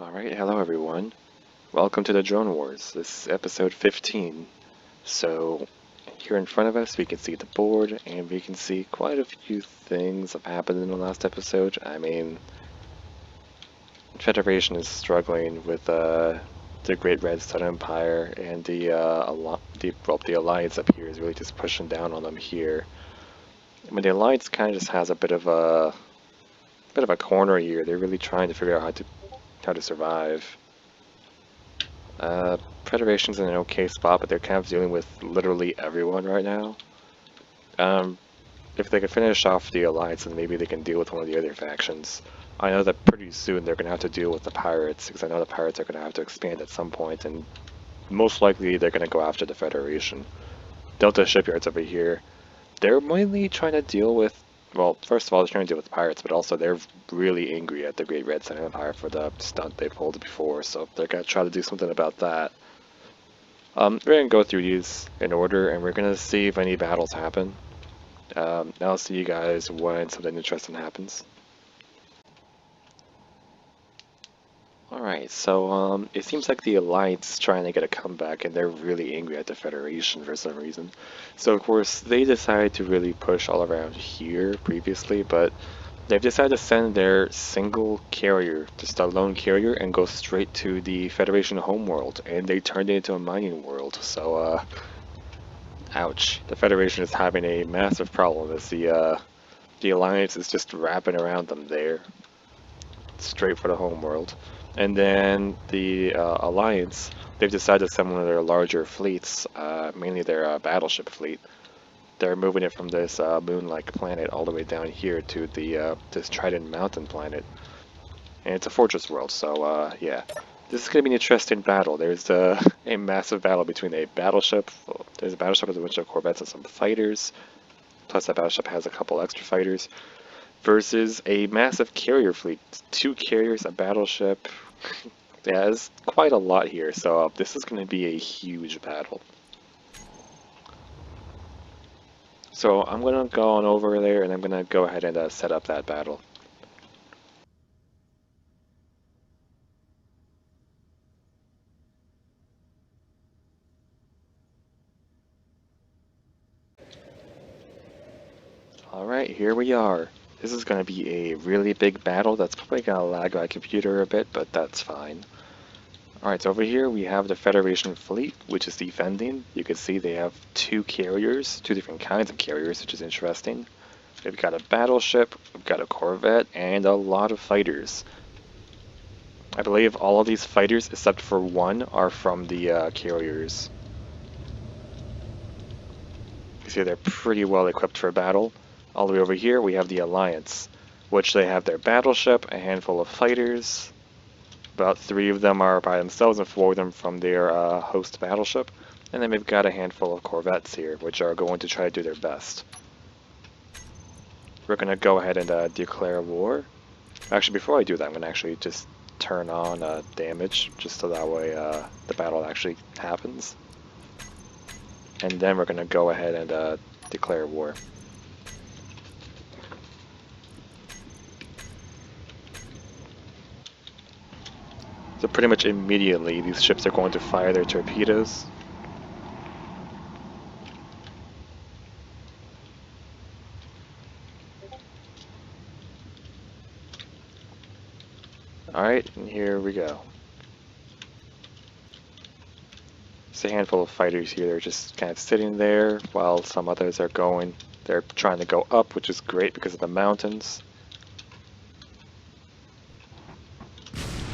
Alright, hello everyone. Welcome to the Drone Wars. This is episode 15. So, here in front of us we can see the board, and we can see quite a few things have happened in the last episode. I mean, Federation is struggling with the Great Red Sun Empire, and the Alliance up here is really just pushing down on them here. I mean, the Alliance kind of just has a bit of a corner here. They're really trying to figure out how to survive. Federation's in an okay spot, but they're kind of dealing with literally everyone right now. If they could finish off the Alliance, then maybe they can deal with one of the other factions. I know that pretty soon they're going to have to deal with the Pirates, because I know the Pirates are going to have to expand at some point, and most likely they're going to go after the Federation. Delta Shipyards over here, they're mainly trying to deal with, well, first of all, they're trying to deal with the Pirates, but also they're really angry at the Great Red Sun Empire for the stunt they pulled before, so they're going to try to do something about that. We're going to go through these in order, and we're going to see if any battles happen. I'll see you guys when something interesting happens. Alright, so it seems like the Alliance is trying to get a comeback, and they're really angry at the Federation for some reason. So of course, they decided to really push all around here previously, but they've decided to send their single carrier, just a lone carrier, and go straight to the Federation homeworld, and they turned it into a mining world, so ouch. The Federation is having a massive problem as the Alliance is just wrapping around them there, straight for the homeworld. And then the Alliance, they've decided to send one of their larger fleets, mainly their battleship fleet. They're moving it from this moon-like planet all the way down here to the this Trident Mountain planet. And it's a fortress world, so yeah. This is going to be an interesting battle. There's a massive battle between a battleship. Well, there's a battleship with a bunch of corvettes and some fighters. Plus that battleship has a couple extra fighters. Versus a massive carrier fleet. 2 carriers, a battleship. Yeah, there's quite a lot here, so this is going to be a huge battle. So I'm going to go on over there, and I'm going to go ahead and set up that battle. Alright, here we are. This is going to be a really big battle. That's probably going to lag my computer a bit, but that's fine. Alright, so over here we have the Federation fleet, which is defending. You can see they have 2 carriers, 2 different kinds of carriers, which is interesting. We've got a battleship, we've got a corvette, and a lot of fighters. I believe all of these fighters, except for one, are from the carriers. You see they're pretty well equipped for battle. All the way over here we have the Alliance, which they have their battleship, a handful of fighters. About 3 of them are by themselves and 4 of them from their host battleship. And then we've got a handful of corvettes here, which are going to try to do their best. We're going to go ahead and declare war. Actually, before I do that, I'm going to actually just turn on damage, just so that way the battle actually happens. And then we're going to go ahead and declare war. So pretty much immediately, these ships are going to fire their torpedoes. Alright, and here we go. Just a handful of fighters here, they're just kind of sitting there while some others are going. They're trying to go up, which is great because of the mountains.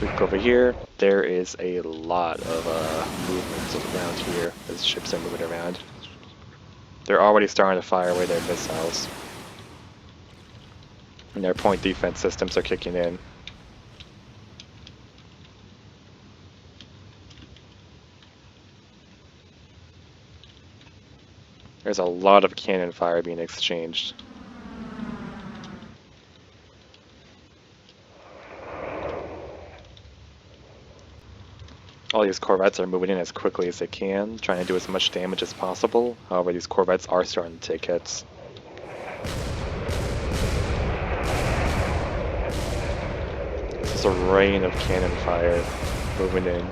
Look over here, there is a lot of movement around here as ships are moving around. They're already starting to fire away their missiles. And their point defense systems are kicking in. There's a lot of cannon fire being exchanged. All these corvettes are moving in as quickly as they can, trying to do as much damage as possible. However, these corvettes are starting to take hits. This is just a rain of cannon fire moving in.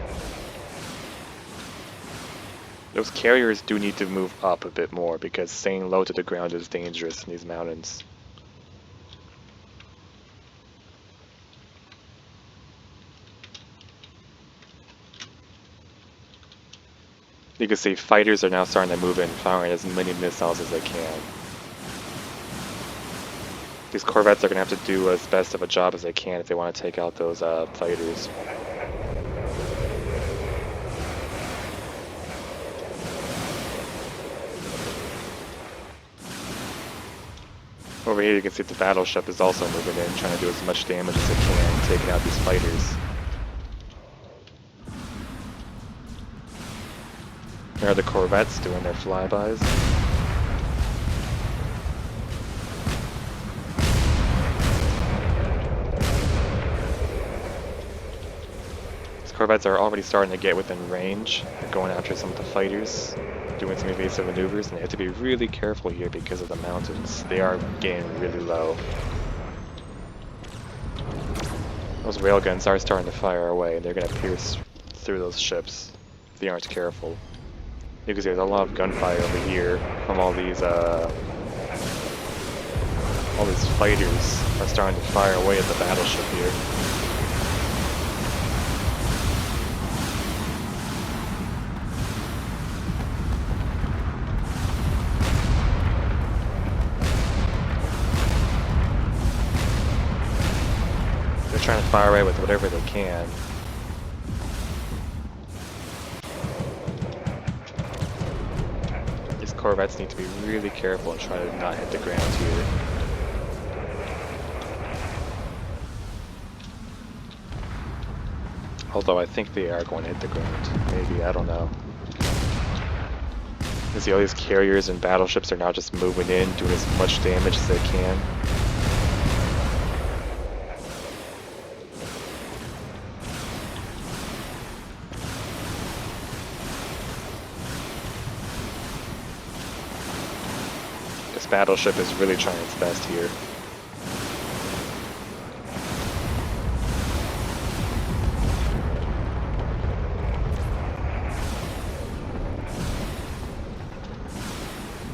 Those carriers do need to move up a bit more because staying low to the ground is dangerous in these mountains. You can see fighters are now starting to move in, firing as many missiles as they can. These corvettes are going to have to do as best of a job as they can if they want to take out those fighters. Over here you can see the battleship is also moving in, trying to do as much damage as it can, taking out these fighters. There are the corvettes doing their flybys. These corvettes are already starting to get within range. They're going after some of the fighters, doing some evasive maneuvers, and they have to be really careful here because of the mountains. They are getting really low. Those railguns are starting to fire away, and they're going to pierce through those ships if they aren't careful. You can see there's a lot of gunfire over here from all these fighters are starting to fire away at the battleship here. They're trying to fire away with whatever they can. Corvettes need to be really careful and try to not hit the ground here. Although I think they are going to hit the ground. Maybe, I don't know. You see all these carriers and battleships are now just moving in, doing as much damage as they can. Battleship is really trying its best here.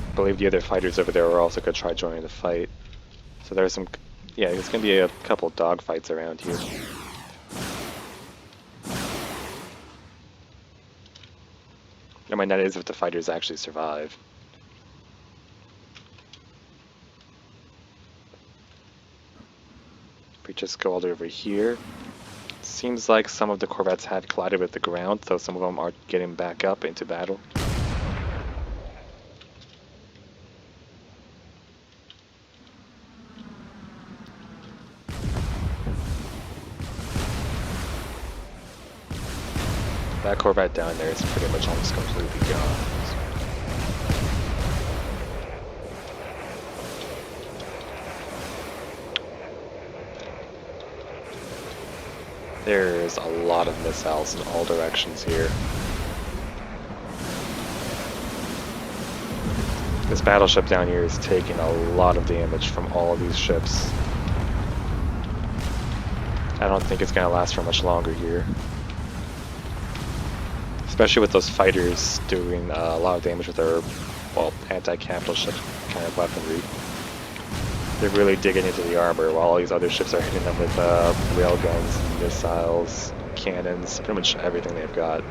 I believe the other fighters over there are also going to try joining the fight. So there's some, yeah, there's going to be a couple dogfights around here. I mean, that is if the fighters actually survive. We just go all over here. Seems like some of the corvettes had collided with the ground, so some of them are getting back up into battle. That corvette down there is pretty much almost completely gone. There's a lot of missiles in all directions here. This battleship down here is taking a lot of damage from all of these ships. I don't think it's going to last for much longer here. Especially with those fighters doing a lot of damage with their, well, anti-capital ship kind of weaponry. They're really digging into the armor while all these other ships are hitting them with railguns, missiles, cannons, pretty much everything they've got.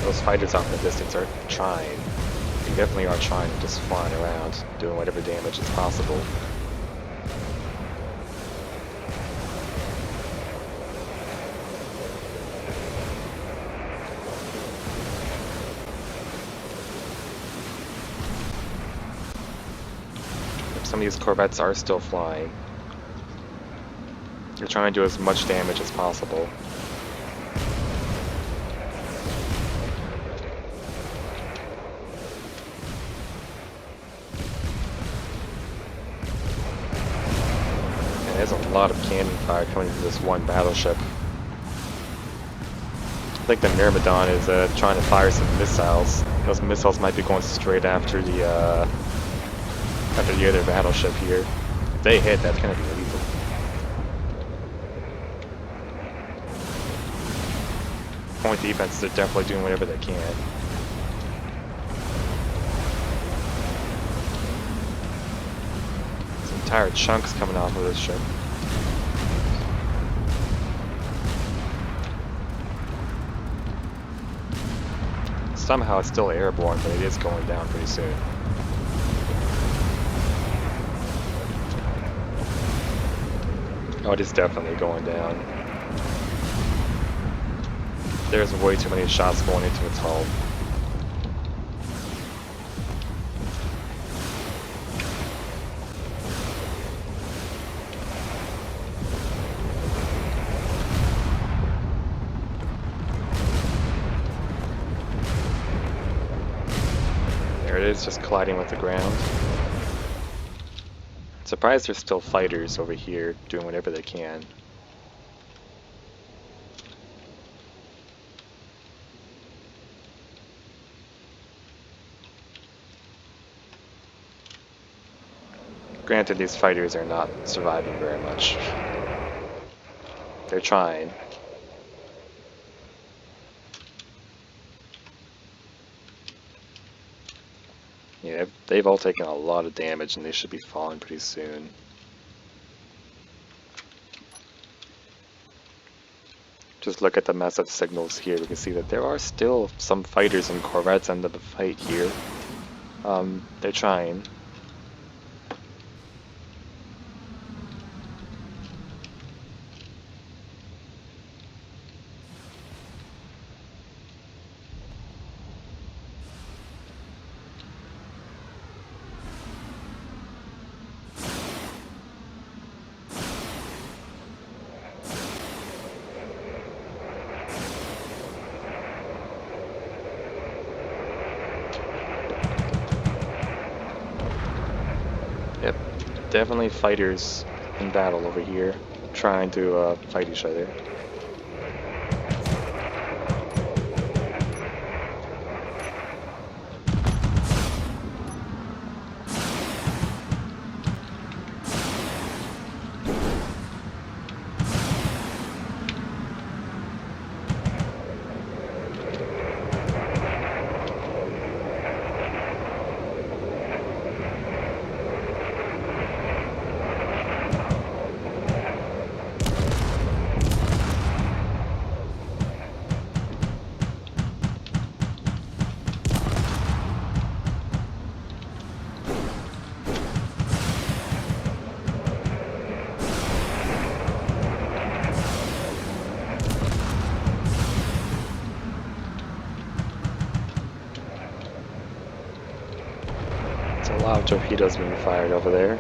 Those fighters off in the distance are trying. They definitely are trying, just flying around, doing whatever damage is possible. Some of these corvettes are still flying. They're trying to do as much damage as possible. And there's a lot of cannon fire coming from this one battleship. think the Myrmidon is trying to fire some missiles. Those missiles might be going straight after the other battleship here. If they hit, that's gonna be lethal. Point defenses are definitely doing whatever they can. Some entire chunks coming off of this ship. Somehow it's still airborne, but it is going down pretty soon. Oh, it is definitely going down. There's way too many shots going into its hull. There it is, just colliding with the ground. Surprised there's still fighters over here doing whatever they can. Granted, these fighters are not surviving very much. They're trying. Yeah, they've all taken a lot of damage and they should be falling pretty soon. Just look at the massive signals here. We can see that there are still some fighters and corvettes under the fight here. They're trying. Yep, definitely fighters in battle over here, trying to fight each other. A lot of torpedoes being fired over there,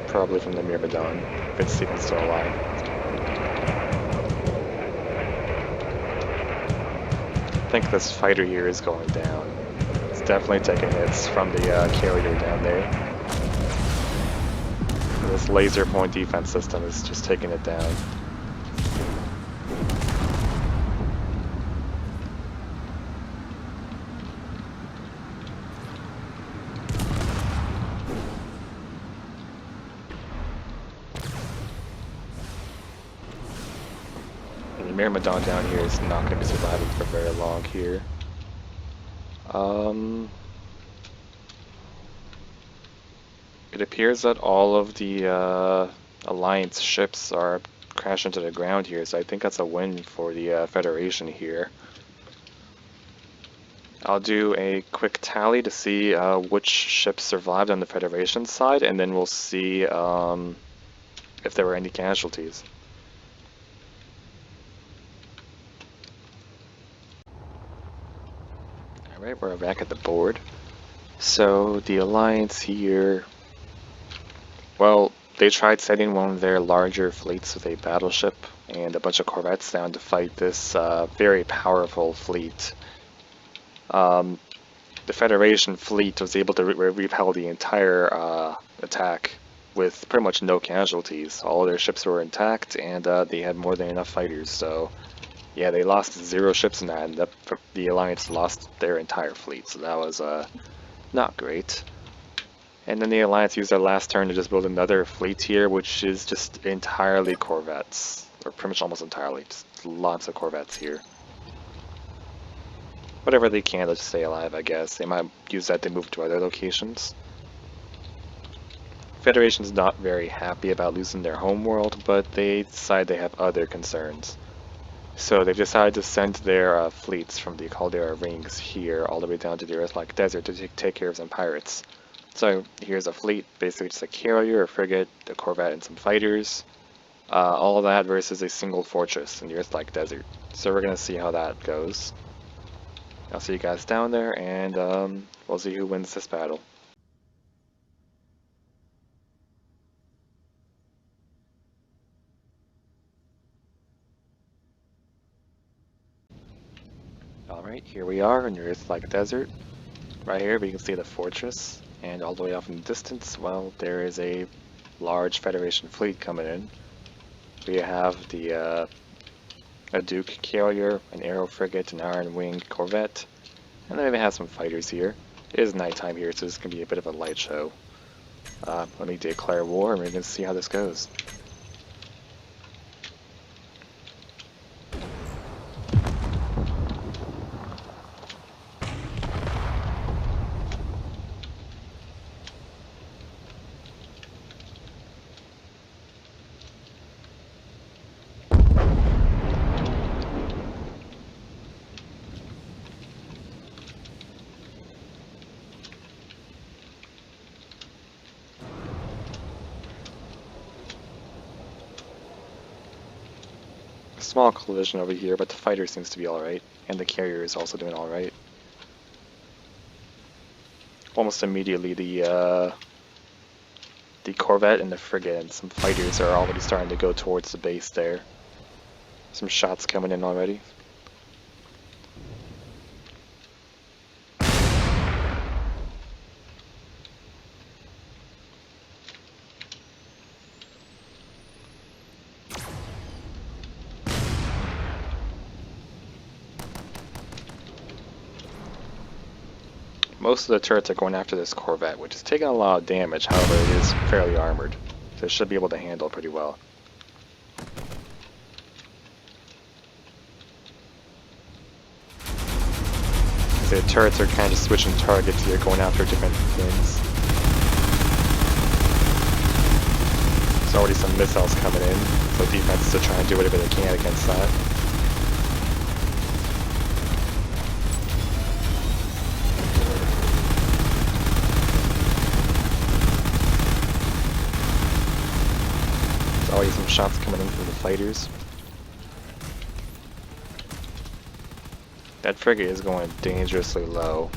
probably from the Myrmidon, if it's even still alive. I think this fighter here is going down. It's definitely taking hits from the carrier down there. This laser point defense system is just taking it down. The Myrmidon down here is not going to be surviving for very long here. It appears that all of the Alliance ships are crashing to the ground here, so I think that's a win for the Federation here. I'll do a quick tally to see which ships survived on the Federation side, and then we'll see if there were any casualties. Alright, we're back at the board. So the Alliance here, well, they tried sending one of their larger fleets with a battleship and a bunch of corvettes down to fight this very powerful fleet. The Federation fleet was able to repel the entire attack with pretty much no casualties. All their ships were intact and they had more than enough fighters, so Yeah, they lost 0 ships in that, and the Alliance lost their entire fleet, so that was not great. And then the Alliance used their last turn to just build another fleet here, which is just entirely corvettes. Or pretty much almost entirely, just lots of corvettes here. Whatever they can to stay alive, I guess. They might use that to move to other locations. Federation's not very happy about losing their homeworld, but they decide they have other concerns. So they've decided to send their fleets from the Caldera Rings here all the way down to the Earth-like desert to take care of some pirates. So here's a fleet, basically just a carrier, a frigate, a corvette, and some fighters. All of that versus a single fortress in the Earth-like desert. So we're going to see how that goes. I'll see you guys down there, and we'll see who wins this battle. Alright, here we are in the Earth-like desert. Right here we can see the fortress, and all the way off in the distance, well, there is a large Federation fleet coming in. We have a Duke carrier, an Arrow frigate, an Iron Wing corvette, and then we have some fighters here. It is nighttime here, so this is going to be a bit of a light show. Let me declare war, and we're going to see how this goes. Small collision over here, but the fighter seems to be alright, and the carrier is also doing alright. Almost immediately the corvette and the frigate and some fighters are already starting to go towards the base there. Some shots coming in already. Most of the turrets are going after this corvette, which is taking a lot of damage, however it is fairly armored, so it should be able to handle pretty well. The turrets are kind of switching targets here, going after different things. There's already some missiles coming in, so defenses are trying to do whatever they can against that. There's already some shots coming in from the fighters. That frigate is going dangerously low.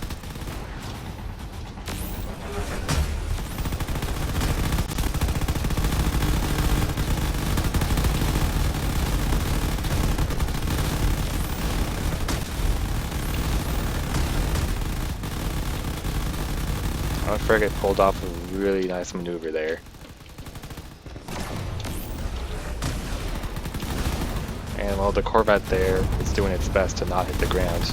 Our frigate pulled off a really nice maneuver there. And well, the corvette there is doing its best to not hit the ground.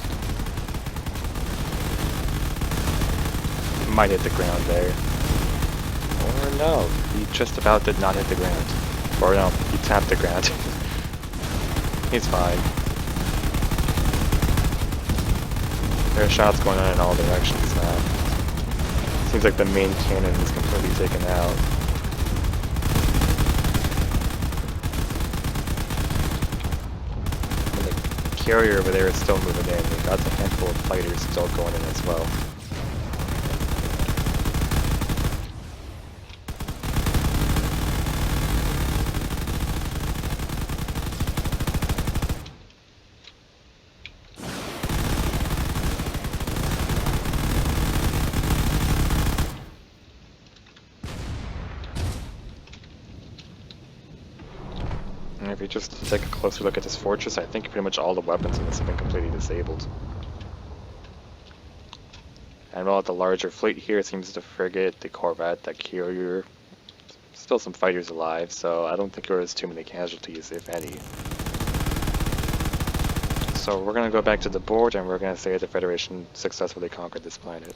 It might hit the ground there. Or no, he just about did not hit the ground. Or no, he tapped the ground. He's fine. There are shots going on in all directions now. Seems like the main cannon is completely taken out. Carrier over there is still moving in. We've got a handful of fighters still going in as well. And if you just take a closer look at this fortress, I think pretty much all the weapons in this have been completely disabled. And while the larger fleet here seems the frigate, the corvette, the carrier, still some fighters alive, so I don't think there was too many casualties, if any. So we're gonna go back to the board and we're gonna say the Federation successfully conquered this planet.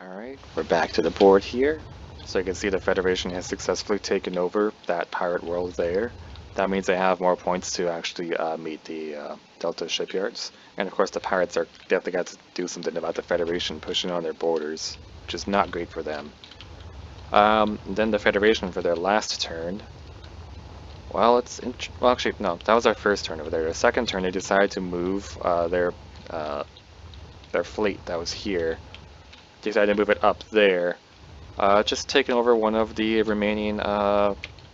Alright, we're back to the board here. So you can see the Federation has successfully taken over that pirate world there. That means they have more points to actually meet the Delta shipyards. And of course the pirates are definitely got to do something about the Federation pushing on their borders, which is not great for them. Then the Federation for their last turn. Well, well, actually, no, that was our first turn over there. The second turn, they decided to move their fleet that was here. They decided to move it up there, just taking over one of the remaining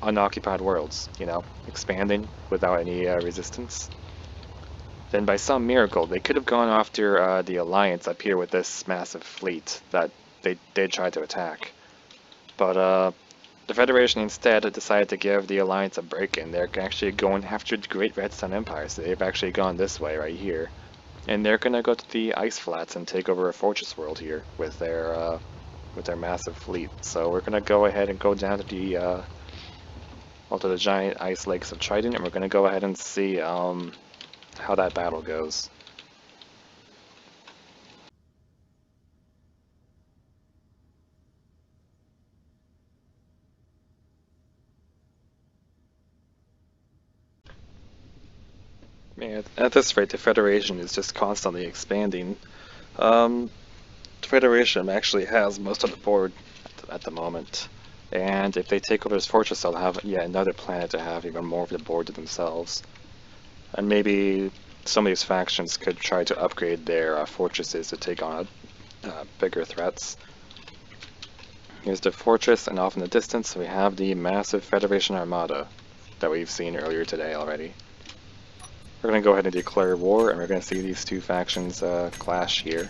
unoccupied worlds. You know, expanding without any resistance. Then, by some miracle, they could have gone after the Alliance up here with this massive fleet that they tried to attack, but the Federation instead decided to give the Alliance a break, and they're actually going after the Great Red Sun Empire. So they've actually gone this way right here, and they're gonna go to the ice flats and take over a fortress world here with their massive fleet. So we're gonna go ahead and go down to the to the giant ice lakes of Trident, and we're gonna go ahead and see how that battle goes. Man, at this rate, the Federation is just constantly expanding. The Federation actually has most of the board at the moment, and if they take over this fortress, they'll have yet another planet to have even more of the board to themselves. And maybe some of these factions could try to upgrade their fortresses to take on bigger threats. Here's the fortress, and off in the distance we have the massive Federation armada that we've seen earlier today already. We're going to go ahead and declare war, and we're going to see these two factions clash here.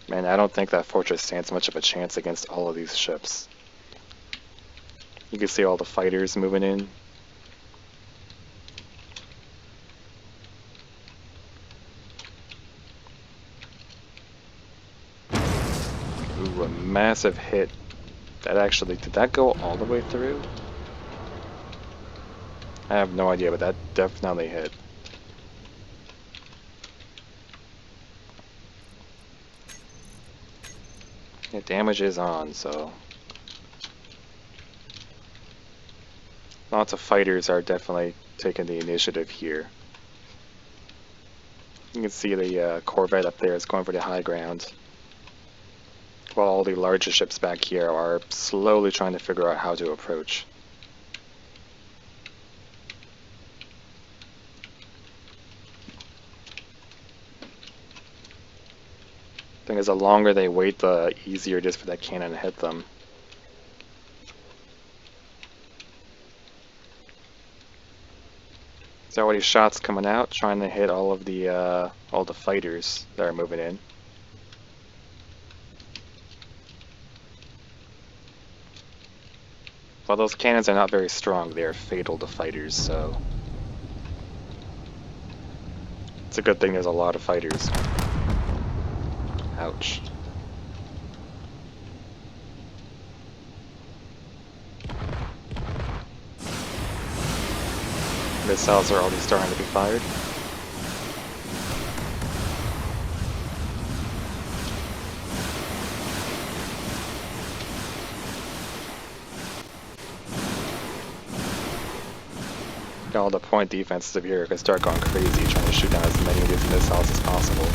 Man, I don't think that fortress stands much of a chance against all of these ships. You can see all the fighters moving in. Ooh, a massive hit. That actually, did that go all the way through? I have no idea, but that definitely hit. Yeah, damage is on, so... Lots of fighters are definitely taking the initiative here. You can see the Corvette up there is going for the high ground, while all the larger ships back here are slowly trying to figure out how to approach. Thing is, the longer they wait, the easier it is for that cannon to hit them. There's already shots coming out, trying to hit all the fighters that are moving in. While those cannons are not very strong, they are fatal to fighters, so it's a good thing there's a lot of fighters. Ouch. Missiles are already starting to be fired. All the point defenses of here can start going crazy, trying to shoot down as many of these missiles as possible.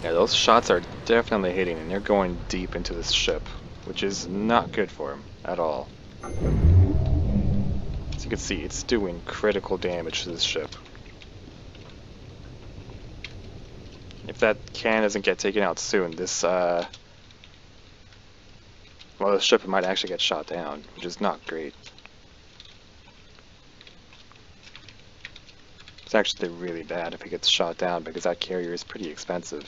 Yeah, those shots are definitely hitting, and they're going deep into this ship, which is not good for him at all. As you can see, it's doing critical damage to this ship. If that cannon doesn't get taken out soon, this well, the ship might actually get shot down, which is not great. It's actually really bad if it gets shot down, because that carrier is pretty expensive.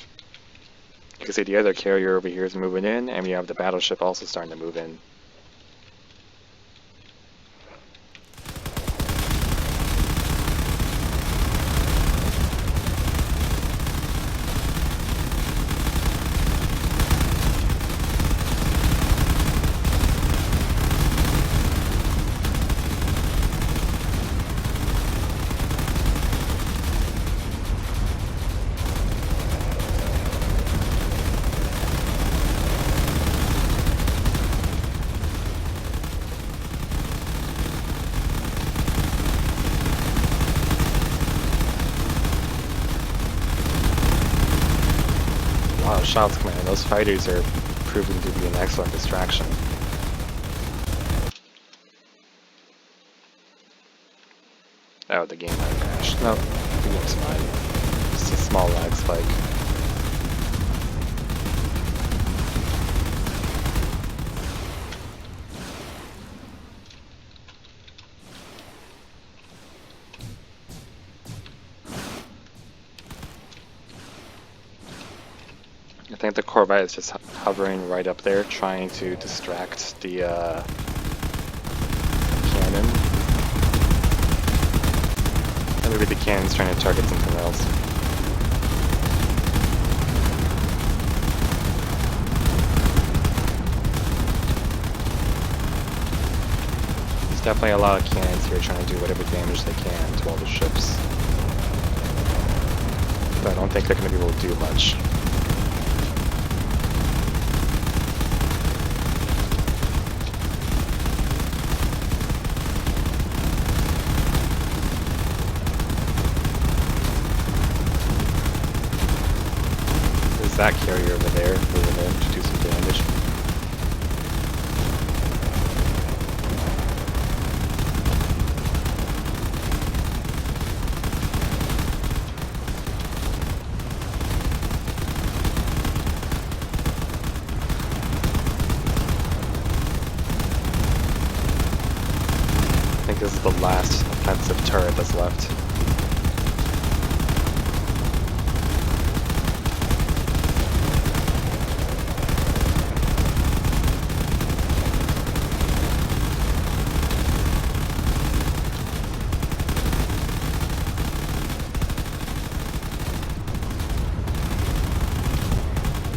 You can see the other carrier over here is moving in, and we have the battleship also starting to move in. A lot of shots coming in. Those fighters are proving to be an excellent distraction. Oh, the game might crash. No, the game's fine. Just a small lag spike. I think the Corvette is just hovering right up there, trying to distract the cannon. And maybe the cannon's trying to target something else. There's definitely a lot of cannons here trying to do whatever damage they can to all the ships. But I don't think they're going to be able to do much. That carrier over there moving in to do some damage. I think this is the last offensive turret that's left.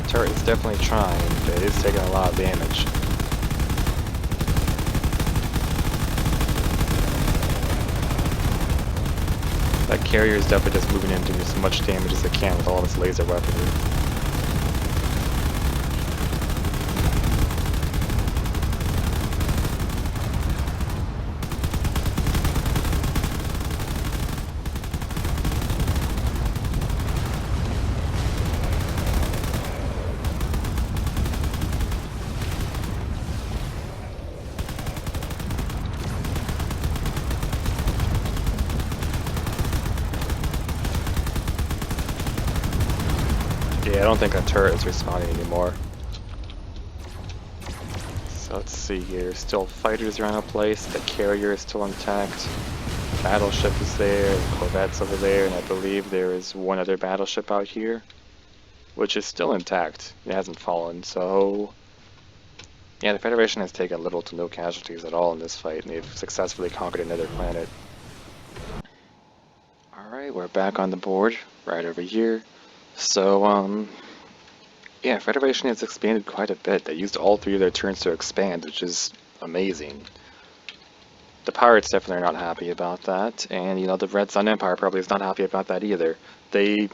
Turret is definitely trying, but it is taking a lot of damage. That carrier is definitely just moving in to do as much damage as it can with all of its laser weaponry. Yeah, I don't think that turret is responding anymore. So let's see here. Still fighters around a place. The carrier is still intact. Battleship is there. The Corvette's over there. And I believe there is one other battleship out here, which is still intact. It hasn't fallen. So yeah, the Federation has taken little to no casualties at all in this fight, and they've successfully conquered another planet. Alright, we're back on the board, right over here. So, yeah, Federation has expanded quite a bit. They used all 3 of their turns to expand, which is amazing. The Pirates definitely are not happy about that, and, you know, the Red Sun Empire probably is not happy about that either. They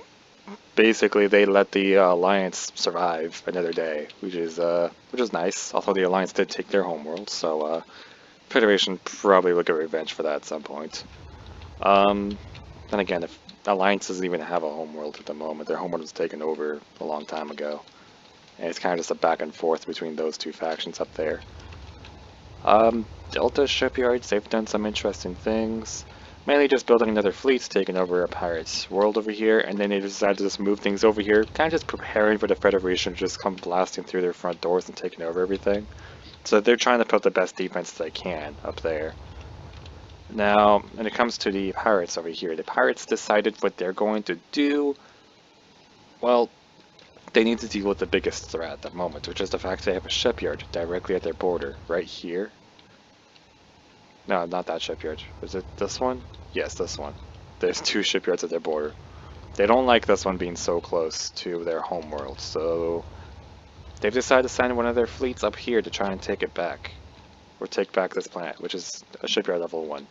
let the Alliance survive another day, which is nice. Although the Alliance did take their homeworld, so Federation probably will get revenge for that at some point. Then again, if Alliance doesn't even have a homeworld at the moment, their homeworld was taken over a long time ago, and it's kind of just a back and forth between those 2 factions up there. Delta shipyards, they've done some interesting things. Mainly just building another fleet, taking over a pirate's world over here, and then they decided to just move things over here, kind of just preparing for the Federation to just come blasting through their front doors and taking over everything. So they're trying to put the best defense they can up there. Now, when it comes to the pirates over here, the pirates decided what they're going to do. Well, they need to deal with the biggest threat at the moment, which is the fact they have a shipyard directly at their border, right here. No, not that shipyard. Is it this one? Yes, this one. There's two shipyards at their border. They don't like this one being so close to their homeworld, so they've decided to send one of their fleets up here to try and take it back. Or take back this planet, which is a shipyard level 1.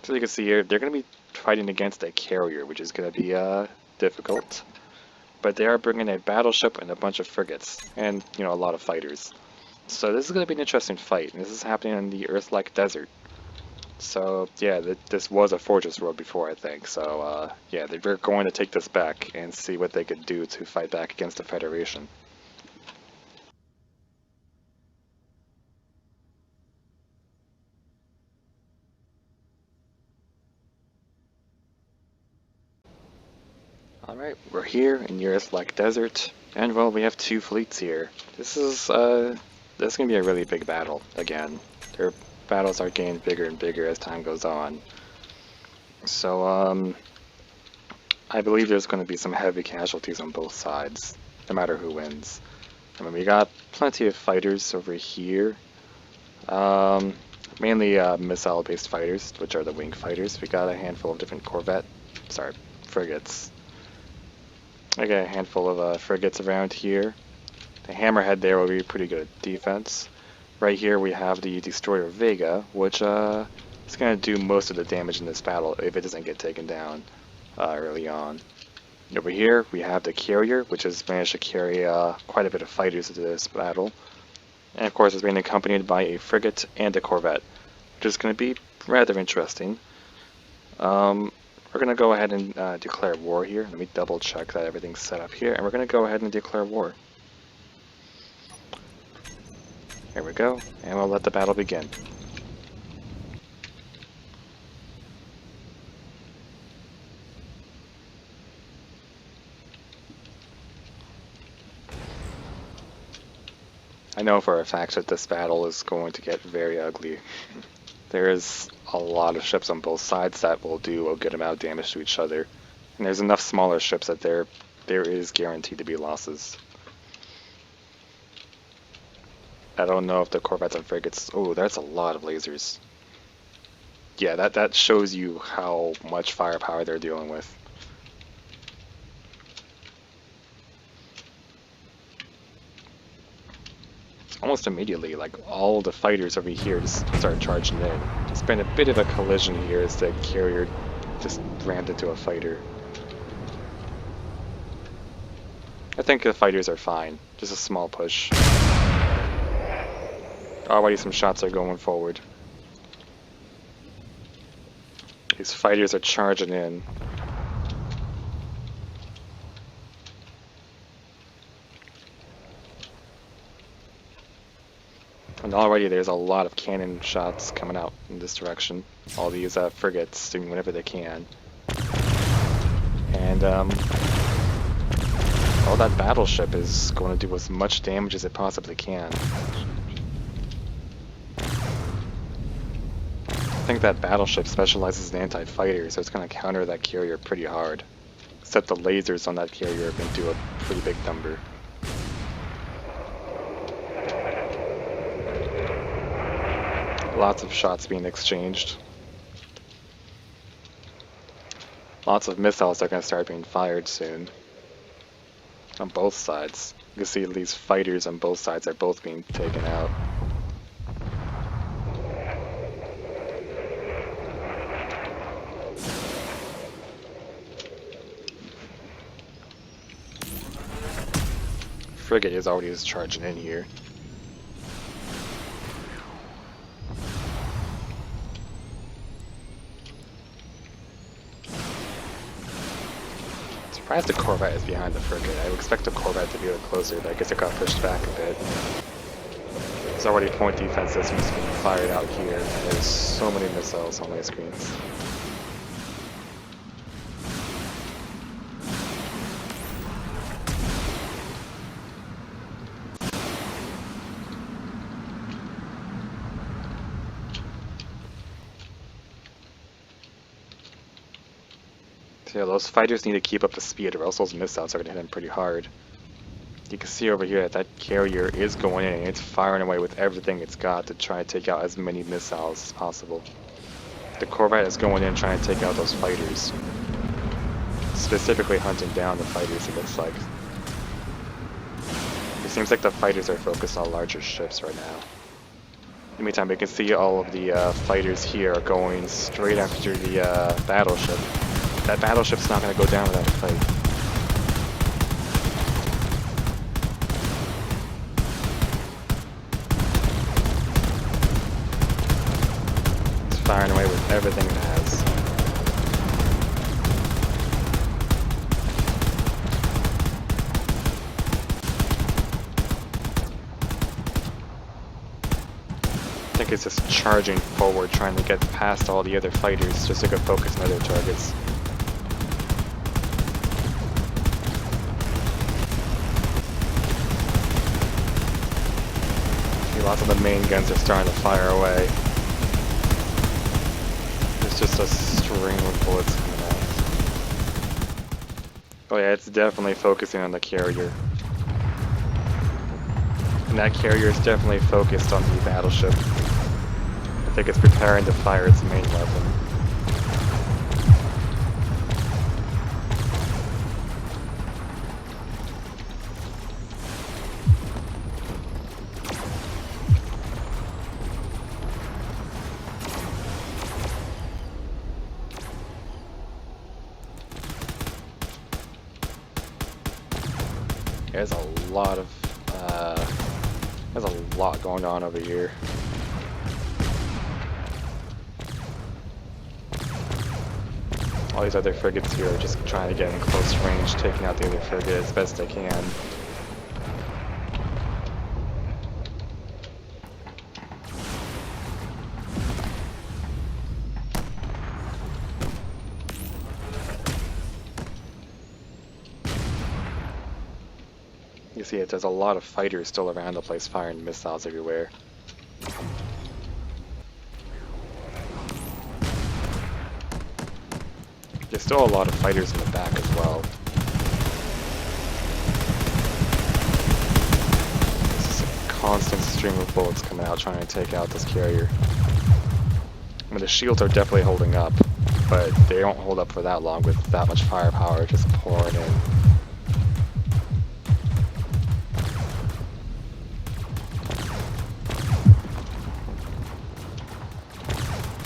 So you can see here, they're going to be fighting against a carrier, which is going to be difficult. But they are bringing a battleship and a bunch of frigates, and, you know, a lot of fighters. So this is going to be an interesting fight, and this is happening in the Earth-like desert. So, yeah, this was a fortress road before, I think. So, yeah, they're going to take this back and see what they could do to fight back against the Federation. Alright, we're here in Eurus-like desert, and well, we have two fleets here. This is gonna be a really big battle, again. Their battles are getting bigger and bigger as time goes on. So, I believe there's gonna be some heavy casualties on both sides, no matter who wins. I mean, we got plenty of fighters over here. Mainly missile-based fighters, which are the wing fighters. We got a handful of different frigates. I got a handful of frigates around here. The Hammerhead there will be pretty good at defense. Right here we have the Destroyer Vega, which is going to do most of the damage in this battle if it doesn't get taken down early on. Over here we have the Carrier, which has managed to carry quite a bit of fighters into this battle. And of course it's being accompanied by a frigate and a corvette, which is going to be rather interesting. We're going to go ahead and declare war here. Let me double check that everything's set up here, and we're going to go ahead and declare war. There we go, and we'll let the battle begin. I know for a fact that this battle is going to get very ugly. There's a lot of ships on both sides that will do a good amount of damage to each other. And there's enough smaller ships that there is guaranteed to be losses. I don't know if the corvettes and frigates... Oh, that's a lot of lasers. Yeah, that shows you how much firepower they're dealing with. Almost immediately, like, all the fighters over here just start charging in. There's been a bit of a collision here as the carrier just rammed into a fighter. I think the fighters are fine. Just a small push. Already some shots are going forward. These fighters are charging in. And already there's a lot of cannon shots coming out in this direction. All these frigates doing whatever they can. And well, that battleship is going to do as much damage as it possibly can. I think that battleship specializes in anti-fighter, so it's going to counter that carrier pretty hard. Except the lasers on that carrier are going to do a pretty big number. Lots of shots being exchanged. Lots of missiles are going to start being fired soon. On both sides. You can see these fighters on both sides are both being taken out. Frigate is already just charging in here. Surprised the corvette is behind the frigate. I would expect the corvette to be a little closer, but I guess it got pushed back a bit. There's already point defense systems being fired out here. There's so many missiles on my screens. So yeah, those fighters need to keep up the speed or else those missiles are going to hit them pretty hard. You can see over here that that carrier is going in and it's firing away with everything it's got to try and take out as many missiles as possible. The Corvette is going in trying to take out those fighters. Specifically hunting down the fighters, it looks like. It seems like the fighters are focused on larger ships right now. In the meantime, we can see all of the fighters here are going straight after the battleship. That battleship's not going to go down without a fight. It's firing away with everything it has. I think it's just charging forward, trying to get past all the other fighters just to go focus on other targets. See, lots of the main guns are starting to fire away. There's just a string of bullets coming out. Oh yeah, it's definitely focusing on the carrier. And that carrier is definitely focused on the battleship. I think it's preparing to fire its main weapon. There's a lot going on over here. All these other frigates here are just trying to get in close range, taking out the other frigate as best they can. You see there's a lot of fighters still around the place firing missiles everywhere. There's still a lot of fighters in the back as well. This is a constant stream of bullets coming out trying to take out this carrier. I mean, the shields are definitely holding up, but they don't hold up for that long with that much firepower just pouring in.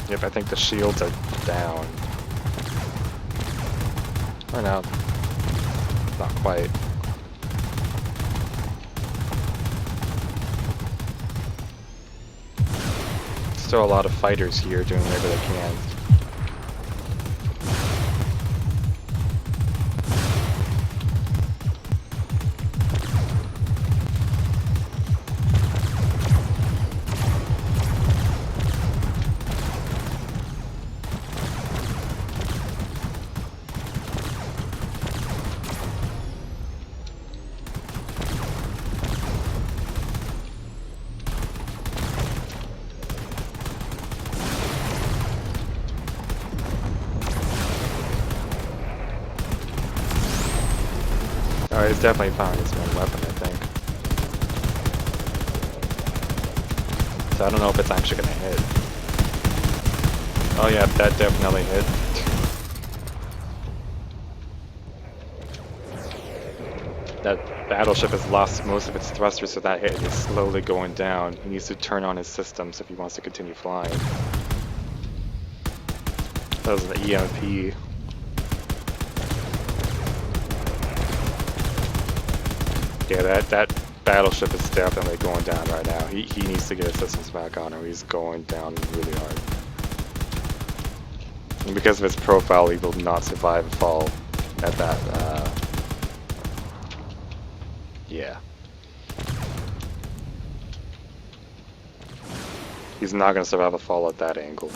Yep, I think the shields are down. Or no, not quite. Still a lot of fighters here doing whatever they can. Oh, it's definitely found its main weapon, I think. So I don't know if it's actually gonna hit. Oh yeah, that definitely hit. That battleship has lost most of its thrusters, so that hit is slowly going down. He needs to turn on his systems if he wants to continue flying. That was the EMP. Yeah, that battleship is definitely going down right now. He needs to get his systems back on or he's going down really hard. And because of his profile, he will not survive a fall at that, yeah. He's not going to survive a fall at that angle.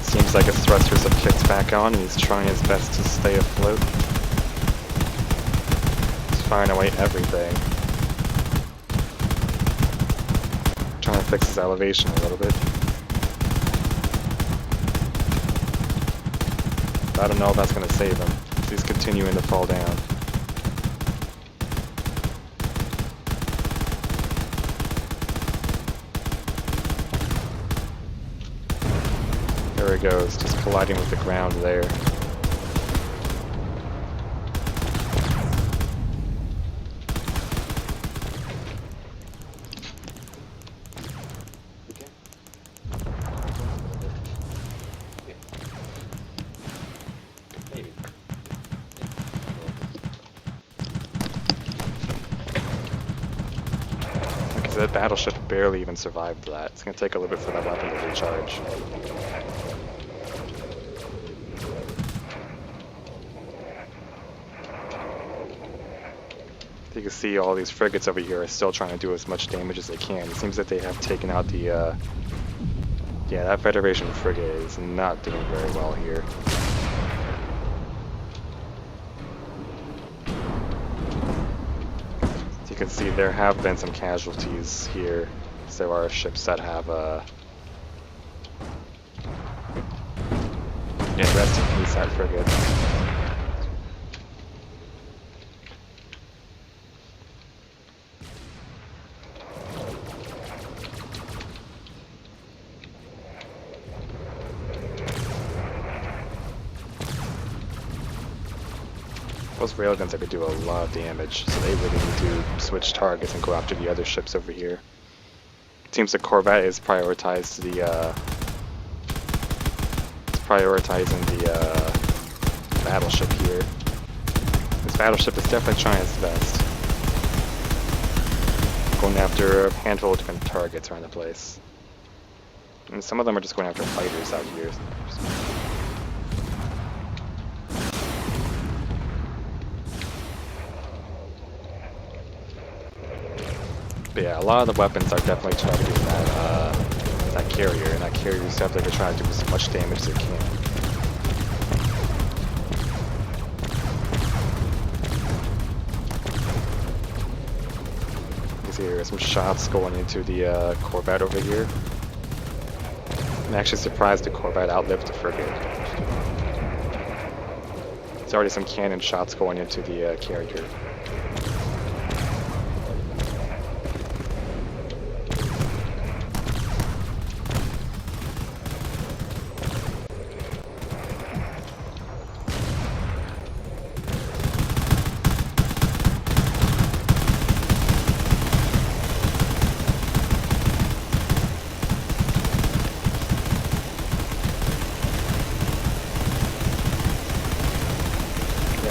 Seems like his thrusters have kicked back on and he's trying his best to stay afloat. He's firing away everything. Trying to fix his elevation a little bit. I don't know if that's going to save him. He's continuing to fall down. There he goes, just colliding with the ground there. That battleship barely even survived that. It's going to take a little bit for that weapon to recharge. You can see all these frigates over here are still trying to do as much damage as they can. It seems that they have taken out the, yeah, that Federation frigate is not doing very well here. You can see there have been some casualties here. So there are ships that have yeah, rest in peace, that frigate. Those railguns that could do a lot of damage, so they really need to switch targets and go after the other ships over here. It seems the Corvette is prioritizing the battleship here. This battleship is definitely trying its best, going after a handful of different targets around the place. And some of them are just going after fighters out here. But yeah, a lot of the weapons are definitely targeting that carrier, and that carrier is definitely trying to do as much damage as they can. You see there are some shots going into the Corvette over here. I'm actually surprised the Corvette outlived the frigate. There's already some cannon shots going into the carrier.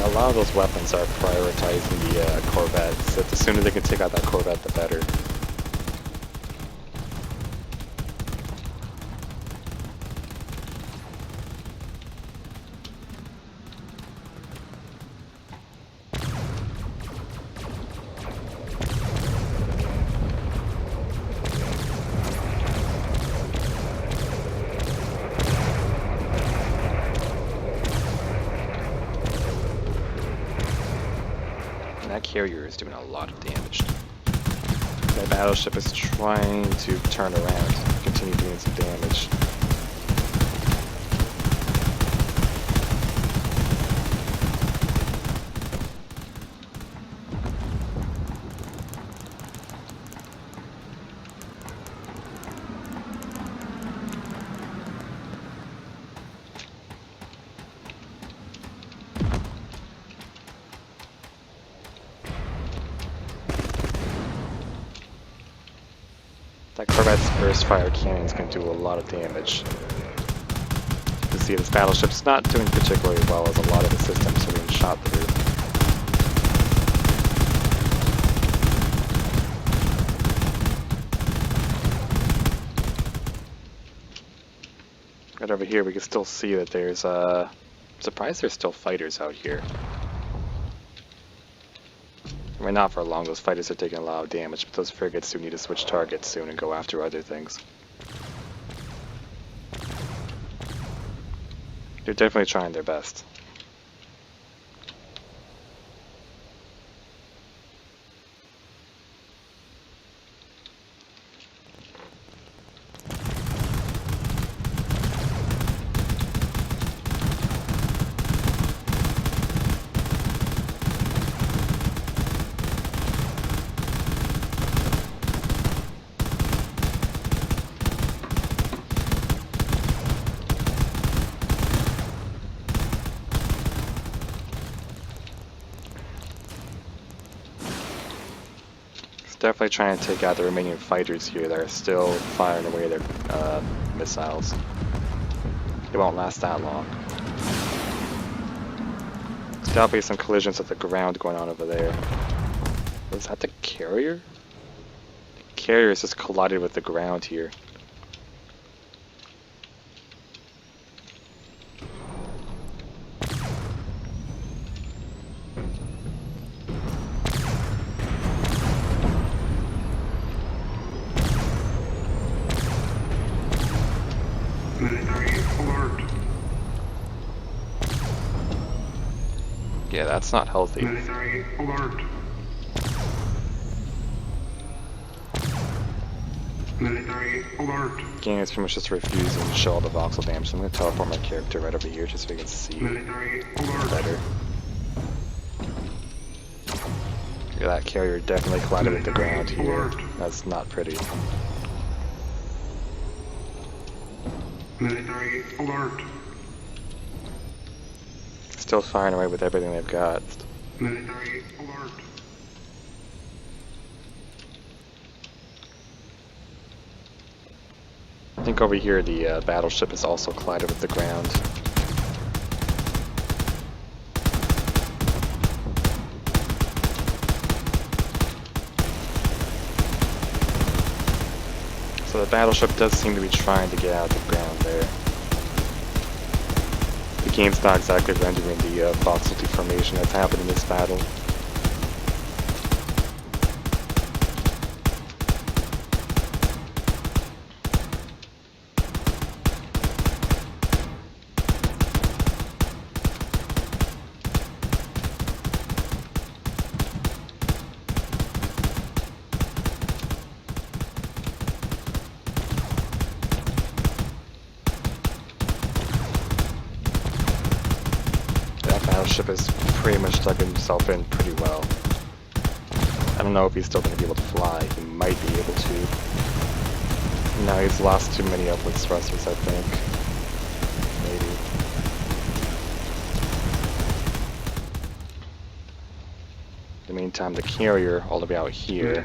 A lot of those weapons are prioritizing the Corvette, so the sooner they can take out that Corvette, the better. That carrier is doing a lot of damage. That battleship is trying to turn around, continue doing some damage. That Corvette's burst fire cannons can do a lot of damage. You can see this battleship's not doing particularly well as a lot of the systems are being shot through. Right over here we can still see that there's I'm surprised there's still fighters out here. I mean, not for long, those fighters are taking a lot of damage, but those frigates do need to switch targets soon and go after other things. They're definitely trying their best. Definitely trying to take out the remaining fighters here that are still firing away their missiles. It won't last that long. There's definitely some collisions with the ground going on over there. Was that the carrier? The carrier is just collided with the ground here. Yeah, that's not healthy. Military alert. Military alert. Game is pretty much just refusing to show all the voxel damage, so I'm going to teleport my character right over here just so we can see Military alert. better. Yeah, that carrier definitely collided with the ground here. That's not pretty. Military alert. Still firing away with everything they've got. Military alert. I think over here the battleship is also collided with the ground. So the battleship does seem to be trying to get out of the ground there. The game's not exactly rendering the voxel deformation that's happened in this battle. Battleship has pretty much dug himself in pretty well. I don't know if he's still going to be able to fly. He might be able to. No, he's lost too many upwards thrusters, I think. Maybe. In the meantime, the carrier, all the way out here,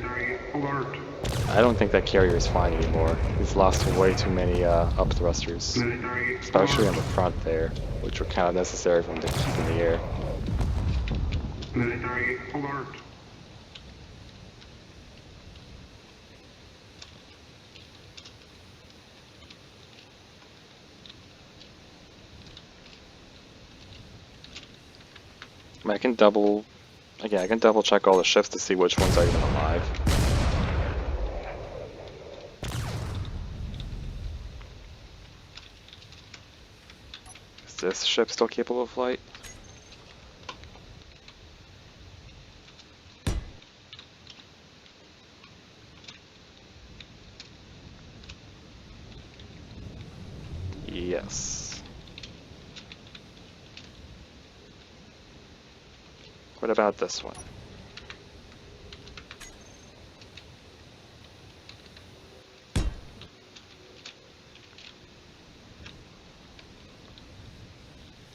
Alert. I don't think that carrier is flying anymore. He's lost way too many up thrusters, especially on the front there, which were kind of necessary for him to keep in the air. Military alert. I can double check all the ships to see which ones are even alive. Is this ship still capable of flight? Yes. What about this one?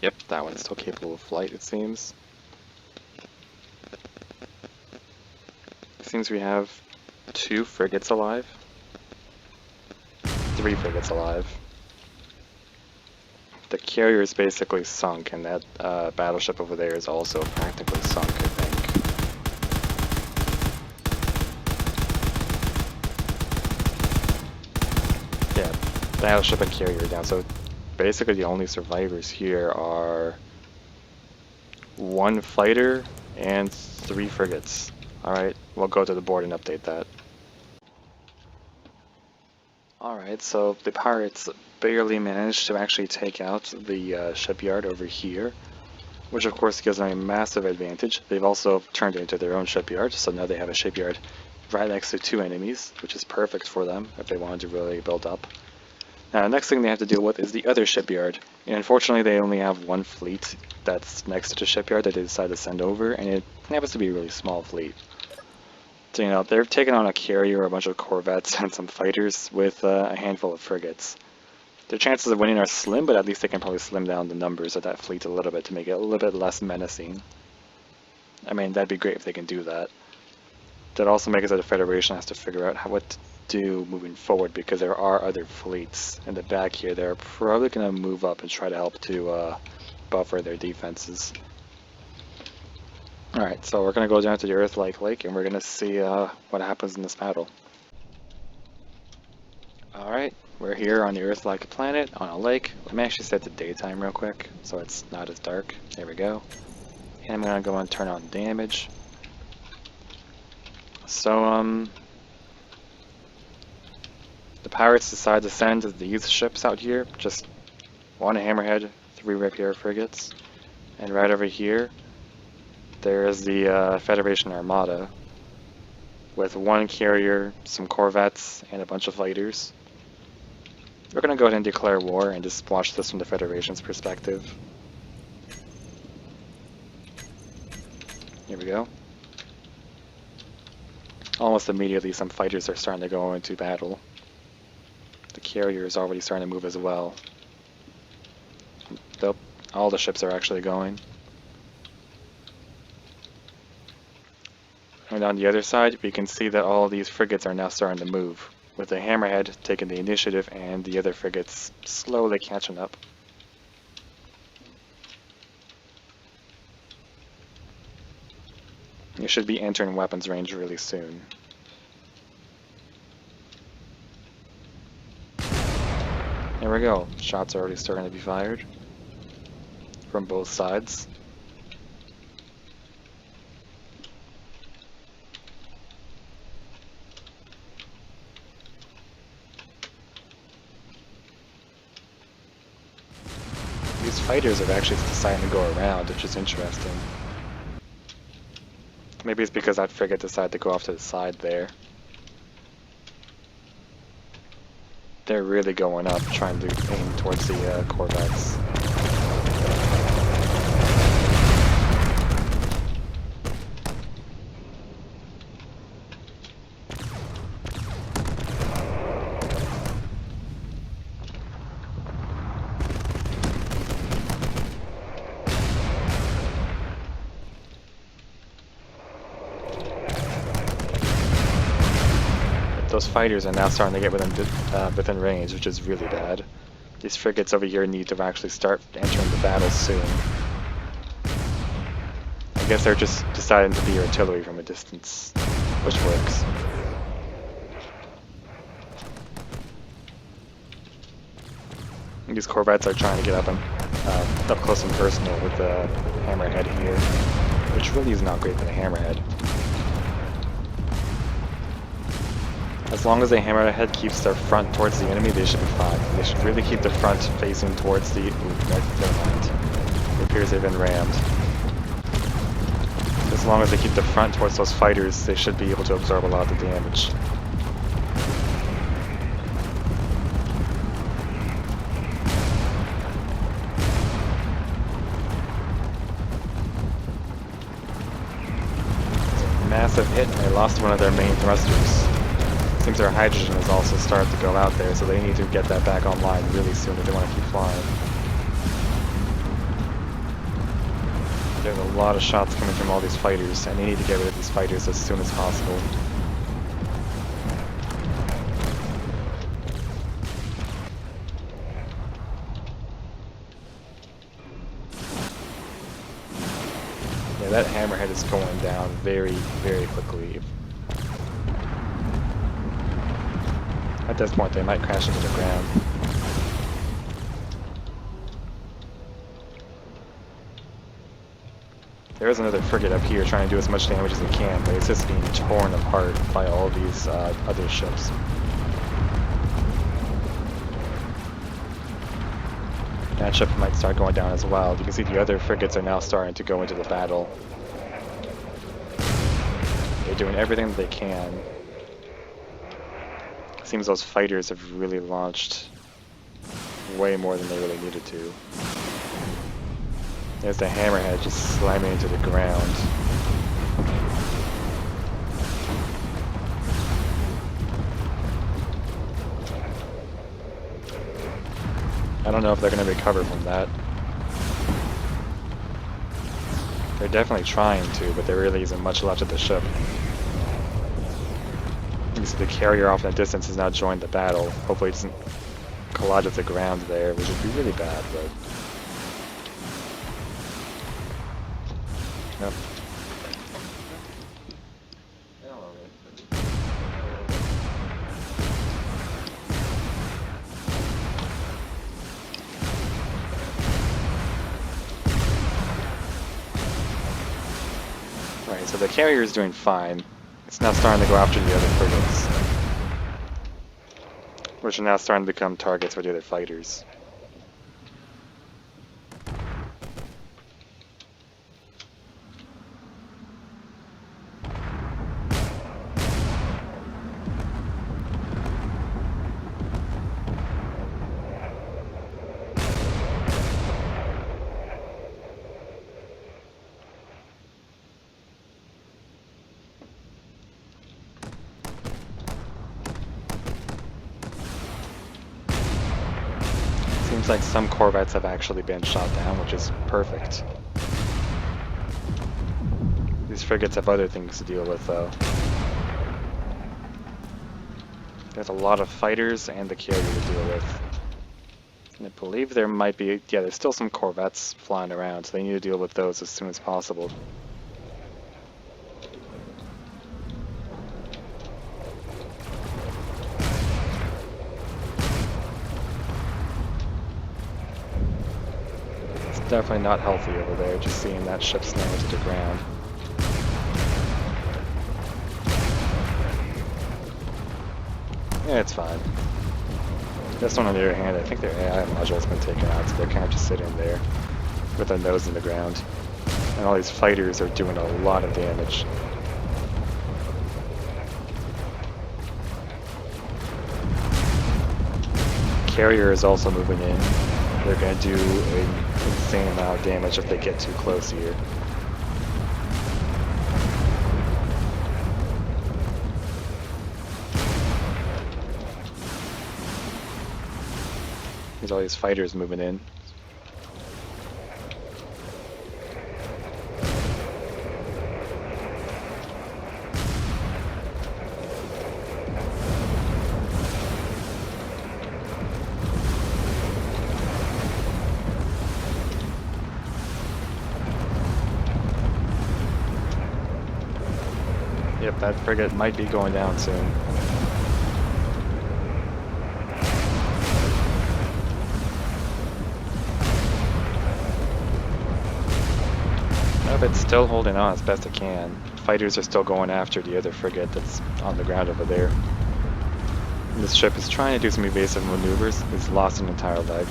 Yep, that one's still capable of flight, it seems. It seems we have 2 frigates alive. 3 frigates alive. The carrier is basically sunk, and that battleship over there is also practically sunk, I think. Yeah, battleship and carrier down, so basically the only survivors here are 1 fighter and 3 frigates. Alright, we'll go to the board and update that. Alright, so the pirates barely managed to actually take out the shipyard over here, which of course gives them a massive advantage. They've also turned it into their own shipyard, so now they have a shipyard right next to 2 enemies, which is perfect for them if they wanted to really build up. Now, the next thing they have to deal with is the other shipyard, and unfortunately they only have 1 fleet that's next to the shipyard that they decided to send over, and it happens to be a really small fleet. So, you know, they're taking on a carrier, a bunch of corvettes, and some fighters with a handful of frigates. Their chances of winning are slim, but at least they can probably slim down the numbers of that fleet a little bit to make it a little bit less menacing. I mean, that'd be great if they can do that. That also makes it the Federation has to figure out what to do moving forward, because there are other fleets in the back here. They're probably going to move up and try to help to buffer their defenses. Alright, so we're going to go down to the Earth-like lake and we're going to see what happens in this battle. Alright, we're here on the Earth-like planet, on a lake. Let me actually set the daytime real quick so it's not as dark. There we go. And I'm going to go and turn on damage. So, the pirates decide to send these ships out here. Just one hammerhead, 3 rapier frigates. And right over here, there's the Federation Armada with 1 carrier, some corvettes, and a bunch of fighters. We're going to go ahead and declare war and just watch this from the Federation's perspective. Here we go. Almost immediately some fighters are starting to go into battle. The carrier is already starting to move as well. Nope, all the ships are actually going. And on the other side, we can see that all of these frigates are now starting to move, with the hammerhead taking the initiative and the other frigates slowly catching up. You should be entering weapons range really soon. There we go. Shots are already starting to be fired from both sides. These fighters have actually decided to go around, which is interesting. Maybe it's because that frigate decided to go off to the side there. They're really going up, trying to aim towards the corvettes. Those fighters are now starting to get within range, which is really bad. These frigates over here need to actually start entering the battle soon. I guess they're just deciding to be artillery from a distance, which works. And these corvettes are trying to get up close and personal with the hammerhead here, which really is not great for the hammerhead. As long as the hammerhead keeps their front towards the enemy, they should be fine. They should really keep the front facing towards the... It appears they've been rammed. As long as they keep the front towards those fighters, they should be able to absorb a lot of the damage. Massive hit, and they lost one of their main thrusters. Seems their hydrogen has also started to go out there, so they need to get that back online really soon if they want to keep flying. There's a lot of shots coming from all these fighters, and they need to get rid of these fighters as soon as possible. Yeah, that hammerhead is going down very, very quickly. At this point, they might crash into the ground. There is another frigate up here trying to do as much damage as it can, but it's just being torn apart by all these other ships. That ship might start going down as well. You can see the other frigates are now starting to go into the battle. They're doing everything that they can. Seems those fighters have really launched way more than they really needed to. There's the hammerhead just slamming into the ground. I don't know if they're going to recover from that. They're definitely trying to, but there really isn't much left of the ship. You see the carrier off in the distance has now joined the battle. Hopefully it doesn't collide with the ground there, which would be really bad, but... Yep. Right, so the carrier is doing fine. It's now starting to go after the other frigates, which are now starting to become targets for the other fighters. Seems like some corvettes have actually been shot down, which is perfect. These frigates have other things to deal with, though. There's a lot of fighters and the carrier to deal with. And I believe there might be, yeah, there's still some corvettes flying around, so they need to deal with those as soon as possible. It's definitely not healthy over there, just seeing that ship slam into the ground. Yeah, it's fine. This one, on the other hand, I think their AI module's been taken out, so they're kind of just sitting there with their nose in the ground. And all these fighters are doing a lot of damage. Carrier is also moving in. They're going to do an insane amount of damage if they get too close here. There's all these fighters moving in. Yep, that frigate might be going down soon. It's still holding on as best it can. Fighters are still going after the other frigate that's on the ground over there. And this ship is trying to do some evasive maneuvers. He's lost an entire leg.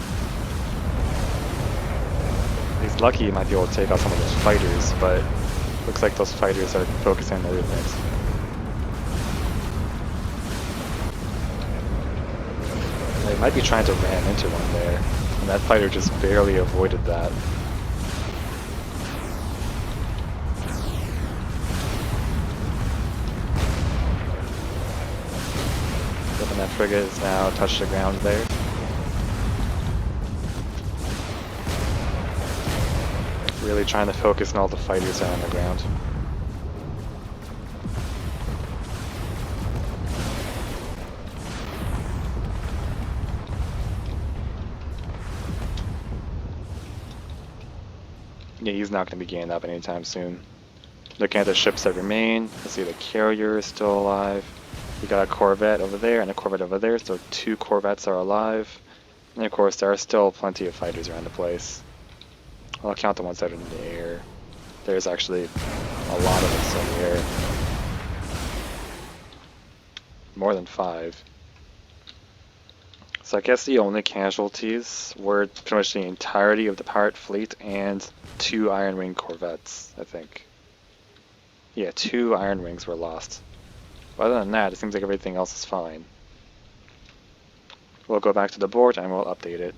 He's lucky he might be able to take out some of those fighters, but looks like those fighters are focusing on other things. They might be trying to ram into one there, and that fighter just barely avoided that. And that frigate has now touched the ground there. Really trying to focus on all the fighters that are on the ground. Yeah, he's not going to be getting up anytime soon. Looking at the ships that remain, let's see, the carrier is still alive. We got a corvette over there and a corvette over there, so 2 corvettes are alive. And of course, there are still plenty of fighters around the place. I'll count the ones that are in the air. There's actually a lot of them still in the air. More than 5. So I guess the only casualties were pretty much the entirety of the pirate fleet and 2 Iron Wing corvettes, I think. Yeah, 2 Iron Wings were lost. Other than that, it seems like everything else is fine. We'll go back to the board and we'll update it.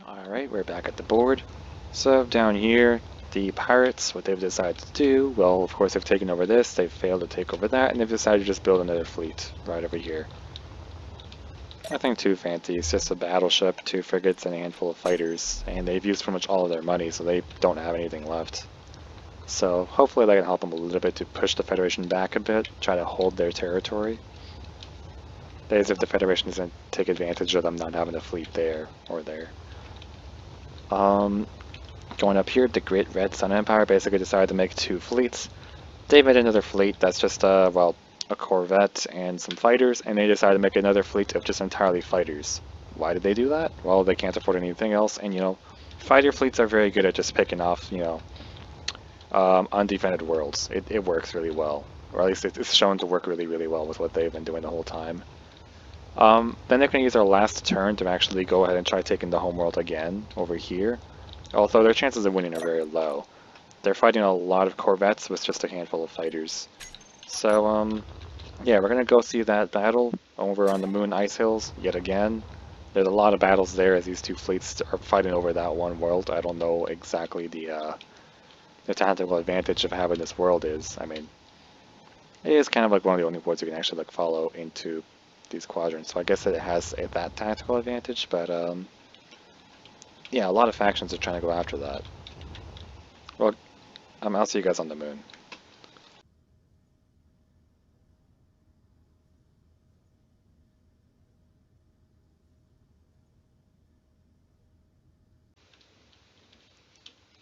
Alright, we're back at the board. So down here, the pirates, what they've decided to do, well, of course they've taken over this, they've failed to take over that, and they've decided to just build another fleet right over here. Nothing too fancy, it's just a battleship, 2 frigates, and a handful of fighters, and they've used pretty much all of their money, so they don't have anything left. So hopefully that can help them a little bit to push the Federation back a bit, try to hold their territory. That is if the Federation doesn't take advantage of them not having a fleet there or there. Going up here, the Great Red Sun Empire basically decided to make 2 fleets. They made another fleet that's just, well, a corvette and some fighters, and they decided to make another fleet of just entirely fighters. Why did they do that? Well, they can't afford anything else, and, you know, fighter fleets are very good at just picking off, you know, undefended worlds. It works really well, or at least it's shown to work really, really well with what they've been doing the whole time. Then they're going to use their last turn to actually go ahead and try taking the homeworld again over here, although their chances of winning are very low. They're fighting a lot of corvettes with just a handful of fighters. So, yeah, we're going to go see that battle over on the Moon Ice Hills yet again. There's a lot of battles there as these 2 fleets are fighting over that one world. I don't know exactly the tactical advantage of having this world is. I mean, it is kind of like one of the only worlds you can actually like follow into these quadrants, so I guess it has that tactical advantage, but yeah, a lot of factions are trying to go after that. Well, I'll see you guys on the moon.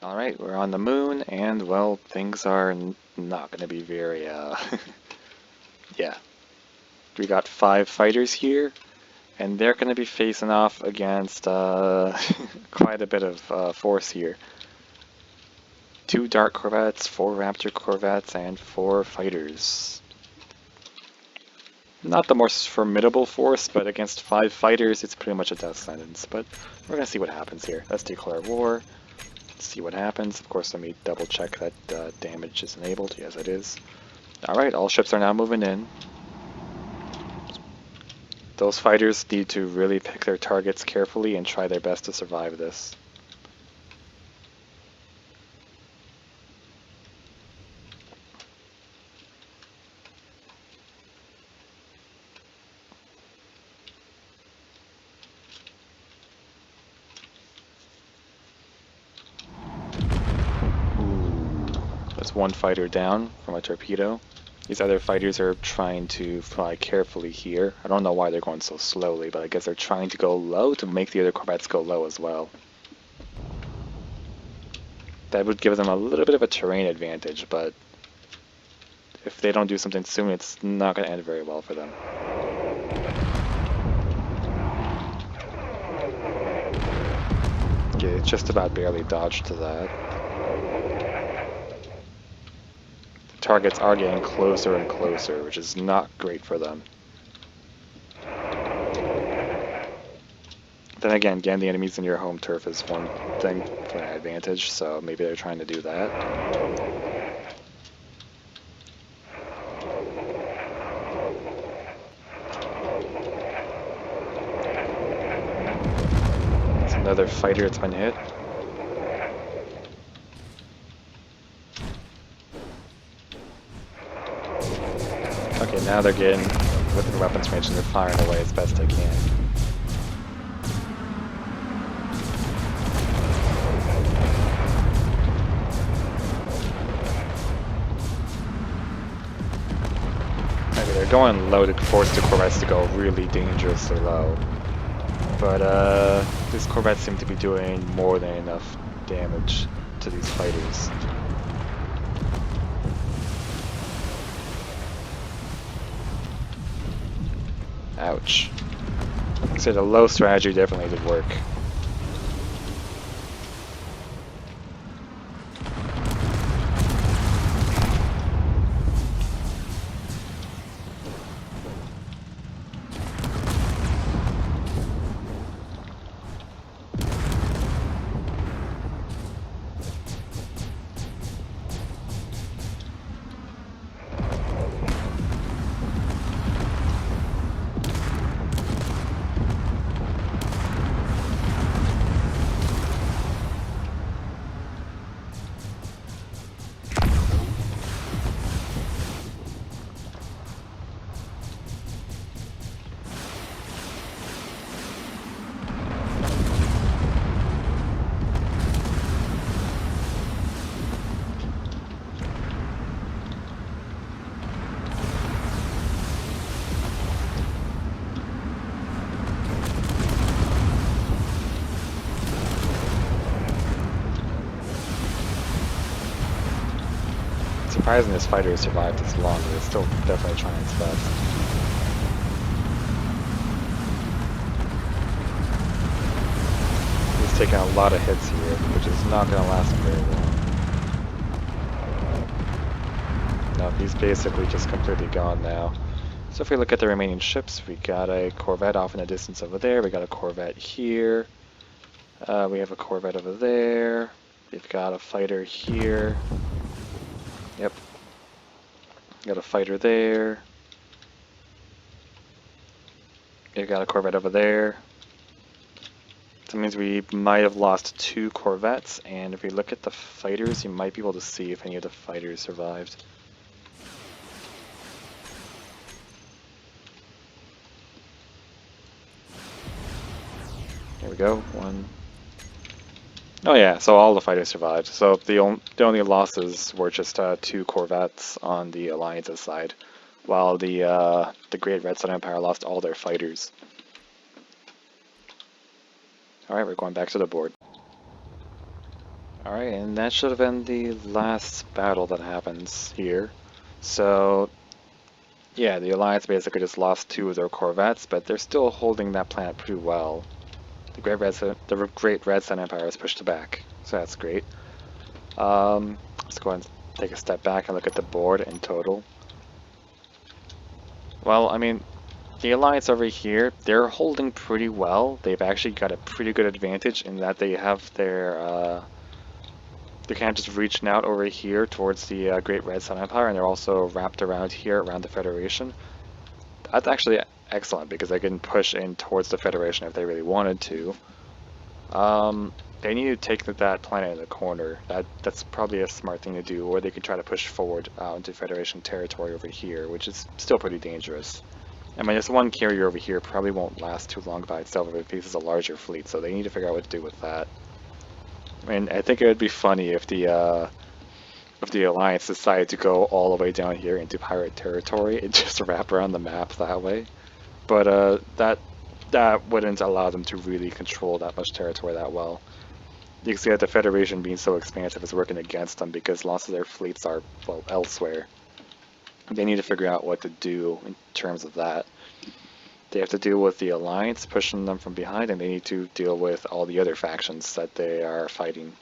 Alright, we're on the moon, and, well, things are not going to be very, yeah. We got 5 fighters here, and they're going to be facing off against, quite a bit of force here. 2 Dark Corvettes, 4 Raptor Corvettes, and 4 fighters. Not the most formidable force, but against 5 fighters, it's pretty much a death sentence. But we're going to see what happens here. Let's declare war. See what happens. Of course, let me double check that damage is enabled. Yes, it is. Alright, all ships are now moving in. Those fighters need to really pick their targets carefully and try their best to survive this. That's 1 fighter down from a torpedo. These other fighters are trying to fly carefully here. I don't know why they're going so slowly, but I guess they're trying to go low to make the other corvettes go low as well. That would give them a little bit of a terrain advantage, but if they don't do something soon, it's not going to end very well for them. Okay, it's just about barely dodged to that. Targets are getting closer and closer, which is not great for them. Then again, getting the enemies in your home turf is one thing for an advantage, so maybe they're trying to do that. It's another fighter that's been hit. Okay, now they're getting within weapons range and they're firing away as best they can. Okay, they're going low to force the corvettes to go really dangerously low. But these corvettes seem to be doing more than enough damage to these fighters. Ouch. So the low strategy definitely did work. surprising this fighter survived this long, but it's still definitely trying its best. He's taking a lot of hits here, which is not going to last him very long. No, he's basically just completely gone now. So if we look at the remaining ships, we got a corvette off in the distance over there, we got a corvette here, we have a corvette over there, we've got a fighter here, yep, got a fighter there, we've got a corvette over there. That means we might have lost 2 corvettes, and if we look at the fighters, you might be able to see if any of the fighters survived. There we go, 1. Oh yeah, so all the fighters survived. So the only losses were just 2 corvettes on the Alliance's side, while the Great Red Sun Empire lost all their fighters. Alright, we're going back to the board. Alright, and that should have been the last battle that happens here. So, yeah, the Alliance basically just lost 2 of their corvettes, but they're still holding that planet pretty well. The Great Red Sun Empire has pushed back, so that's great. Let's go ahead and take a step back and look at the board in total. Well, I mean, the Alliance over here, they're holding pretty well. They've actually got a pretty good advantage in that they have their, they're kind of just reaching out over here towards the Great Red Sun Empire, and they're also wrapped around here around the Federation. That's actually excellent because they can push in towards the Federation if they really wanted to. They need to take that planet in the corner. That's probably a smart thing to do, or they could try to push forward into Federation territory over here, which is still pretty dangerous. I mean, this one carrier over here probably won't last too long by itself if it faces a larger fleet, so they need to figure out what to do with that. I mean, I think it would be funny if the Alliance decided to go all the way down here into pirate territory and just wrap around the map that way. But that wouldn't allow them to really control that much territory that well. You can see that the Federation being so expansive is working against them because lots of their fleets are, well, elsewhere. They need to figure out what to do in terms of that. They have to deal with the Alliance pushing them from behind, and they need to deal with all the other factions that they are fighting.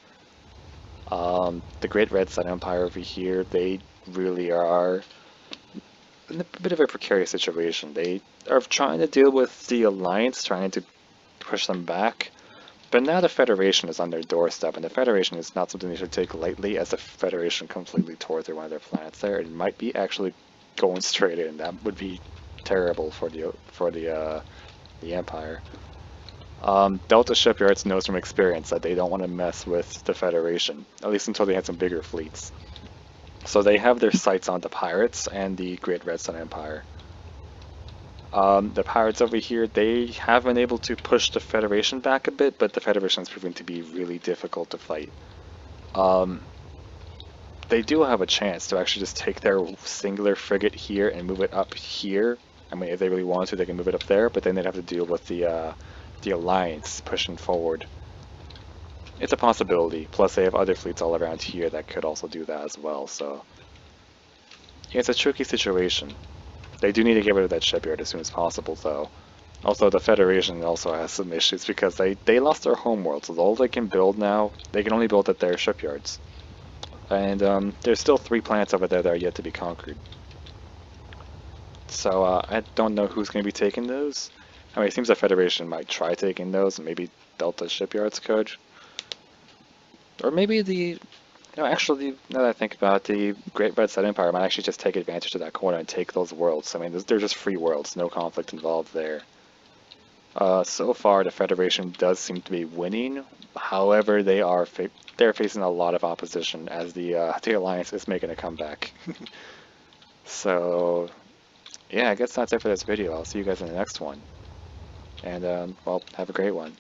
The Great Red Sun Empire over here, they really are in a bit of a precarious situation. They are trying to deal with the Alliance, trying to push them back, but now the Federation is on their doorstep, and the Federation is not something they should take lightly, as the Federation completely tore through one of their planets there. It might be actually going straight in. That would be terrible for the Empire. Delta Shipyards knows from experience that they don't want to mess with the Federation, at least until they have some bigger fleets. So they have their sights on the pirates and the Great Red Sun Empire. The pirates over here, they have been able to push the Federation back a bit, but the Federation is proving to be really difficult to fight. They do have a chance to actually just take their singular frigate here and move it up here. I mean, if they really want to, they can move it up there, but then they'd have to deal with the Alliance pushing forward. It's a possibility, plus they have other fleets all around here that could also do that as well, so yeah, it's a tricky situation. They do need to get rid of that shipyard as soon as possible, though. Also, the Federation also has some issues because they lost their homeworld, so all they can build now, they can only build at their shipyards. And there's still 3 planets over there that are yet to be conquered. So I don't know who's going to be taking those. I mean, it seems the Federation might try taking those, and maybe Delta Shipyards could. Or maybe actually, now that I think about it, the Great Red Sun Empire might actually just take advantage of that corner and take those worlds. I mean, they're just free worlds, no conflict involved there. So far, the Federation does seem to be winning. However, they're facing a lot of opposition as the Alliance is making a comeback. So, yeah, I guess that's it for this video. I'll see you guys in the next one. And, well, have a great one.